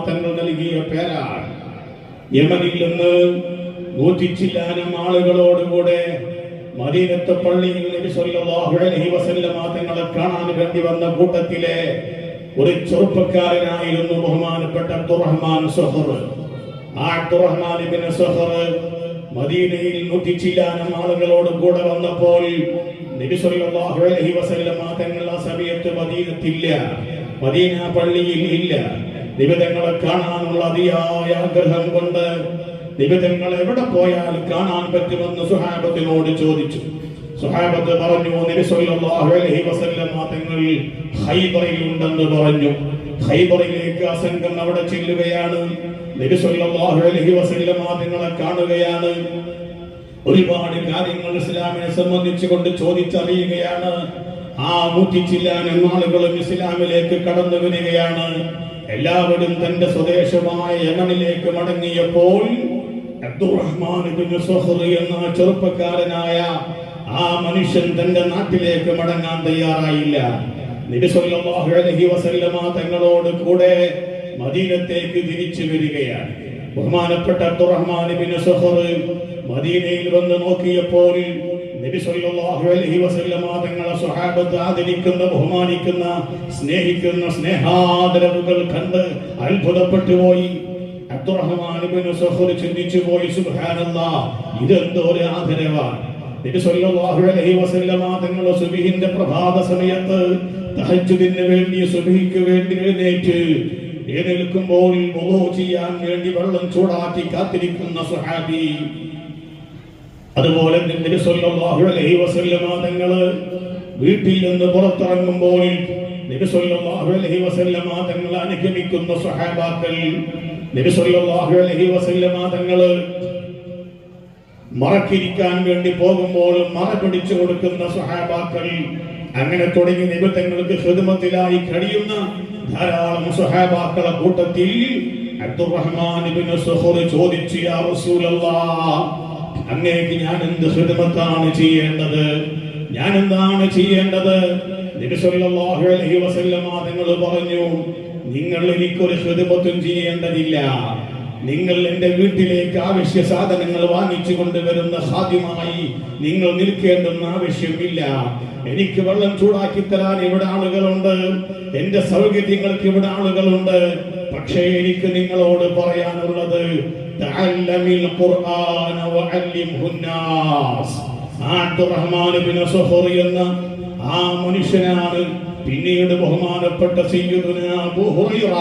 തങ്ങൾ നൽകിയ പേരാണ്. യമനിൽ നിന്ന് 100 ആളുകളോടുകൂടെ മദീനത്തെ പള്ളിയിൽ നബി സല്ലല്ലാഹു അലൈഹി വസല്ലമ തങ്ങളെ കാണാൻ വേണ്ടി വന്ന കൂട്ടത്തിലെ ഒരു ചെറുപ്പക്കാരനായിരുന്നു ബഹുമാനപ്പെട്ട അബ്ദുറഹ്മാൻ സഖർ. ആ അബ്ദുറഹ്മാൻ ഇബ്നു സഖർ മദീനയിൽ 100 ആളുകളോട് കൂടെ വന്നപ്പോൾ നബി സല്ലല്ലാഹു അലൈഹി വസല്ലമ തങ്ങൾ ആ സമയത്ത് മദീനത്തില്ല, മദീന പള്ളിയിൽ ഇല്ല. നിബിതങ്ങളെ കാണാനുള്ള അതിയായ ആഗ്രഹം കൊണ്ട് നിബിതങ്ങൾ എവിടെ പോയാൽ കാണാൻ പറ്റുമെന്ന് സുഹാബത്തിനോട് ചോദിച്ചു. സുഹാബത്ത് പറഞ്ഞു, നബി സല്ലല്ലാഹു അലൈഹി വസല്ലമ തങ്ങൾ ഖൈബറിൽ ഉണ്ടെന്ന് പറഞ്ഞു. ഖൈബറിലേക്ക് ആ സംഘം അവിടെ ചെല്ലുകയാണ്. നബി സല്ലല്ലാഹു അലൈഹി വസല്ലമ തങ്ങളെ കാണുകയാണ്. ഒരുപാട് കാര്യങ്ങൾ ഇസ്ലാമിനെ സംബന്ധിച്ചുകൊണ്ട് ചോദിച്ചറിയുകയാണ്. ആ 100 ആളുകളും ഇസ്ലാമിലേക്ക് കടന്നു വരികയാണ്. എല്ലാവരും തന്റെ സ്വദേശമായ യമനിലേക്ക് മടങ്ങിയപ്പോൾ അബ്ദുറഹ്മാൻ ഇബ്നു സഖർ എന്ന ചെറുപ്പക്കാരനായ ആ മനുഷ്യൻ തന്റെ നാട്ടിലേക്ക് മടങ്ങാൻ തയ്യാറായില്ല. നബി സല്ലല്ലാഹു അലൈഹി വസല്ലമ തങ്ങളോട് കൂടെ മദീനത്തേക്ക് തിരിച്ചു വരികയാണ്. ബഹുമാനപ്പെട്ട അബ്ദുറഹ്മാൻ ഇബ്നു സഖർ മദീനയിൽ വന്ന് നോക്കിയപ്പോൾ നബി സല്ലല്ലാഹു അലൈഹി വസല്ലമ തങ്ങളെ സ്വഹാബത്ത് ആദരിക്കുന്ന, ബഹുമാനിക്കുന്ന, സ്നേഹിക്കുന്ന സ്നേഹാദരവുകൾ കണ്ട് അത്ഭുതപ്പെട്ടു പോയി. അബ്ദുറഹ്മാൻ ഇബ്നു സഖർ ചിന്തിച്ചു പോയി, സുബ്ഹാനല്ലാഹ്, ഇതെന്തോ ഒരു ആദരവാണ്. നബി സല്ലല്ലാഹു അലൈഹി വസല്ലമ തങ്ങൾ സുബ്ഹിന്റെ പ്രഭാത സമയത്ത് തഹജ്ജുദിന് വേണ്ടി, സുബ്ഹിക്ക് വേണ്ടി എഴുന്നേൽക്കുമ്പോൾ വുളൂ ചെയ്യാൻ വേണ്ടി വെള്ളം ചൂടാക്കി കാത്തിരിക്കുന്ന സ്വഹാബി. അതുപോലെ നബി സല്ലല്ലാഹു അലൈഹി വസല്ലമ തങ്ങൾ വീട്ടിൽ നിന്ന് പുറത്തിറങ്ങുമ്പോൾ നബി സല്ലല്ലാഹു അലൈഹി വസല്ലമ തങ്ങൾ അനുഗമിക്കുന്ന സ്വഹാബാക്കൾ, നബി സല്ലല്ലാഹു അലൈഹി വസല്ലമ തങ്ങൾ മറക്കിരിക്കാൻ വേണ്ടി പോകുമ്പോൾ മറ പിടിച്ചു കൊടുക്കുന്ന സ്വഹാബാക്കൾ, അങ്ങനെ തുടങ്ങി നബി തങ്ങൾക്ക് ഖിദ്മത്തിലായി കഴിയുന്ന ധാരാളം സ്വഹാബാക്കളെ കൂട്ടത്തിൽ അബ്ദുറഹ്മാൻ ഇബ്നു സഖർ ചോദിച്ചു, യാ റസൂലല്ലാഹ്, അങ്ങേക്ക് ഞാൻ എന്ത് ഖിദ്മത്താണ് ചെയ്യേണ്ടത്? ഞാൻ എന്താണ് ചെയ്യേണ്ടത്? നബി സല്ലല്ലാഹു അലൈഹി വസല്ലമ തങ്ങൾ പറഞ്ഞു, നിങ്ങൾ എനിക്കൊരു ഖിദ്മത്തും ചെയ്യേണ്ടതില്ല. നിങ്ങൾ എന്റെ വീട്ടിലേക്ക് ആവശ്യ സാധനങ്ങൾ വാങ്ങിച്ചു കൊണ്ടുവരുന്ന ഖാദിമായി നിങ്ങൾ നിൽക്കേണ്ടെന്ന് ആവശ്യമില്ല. എനിക്ക് വെള്ളം ചൂടാക്കി തരാൻ ഇവിടെ ആളുകളുണ്ട്, എന്റെ സൗകര്യങ്ങൾക്ക് ഇവിടെ ആളുകളുണ്ട്. പക്ഷേ എനിക്ക് നിങ്ങളോട് പറയാനുള്ളത്, തഅല്ലമിൽ ഖുർആന വഅല്ലിംഹുന്നാസ്. അബ്ദുറഹ്മാൻ ഇബ്നു സഖർ എന്ന ആ മനുഷ്യനാണ് പിന്നീട് ബഹുമാനപ്പെട്ട സയ്യിദുനാ അബൂ ഹുറൈറ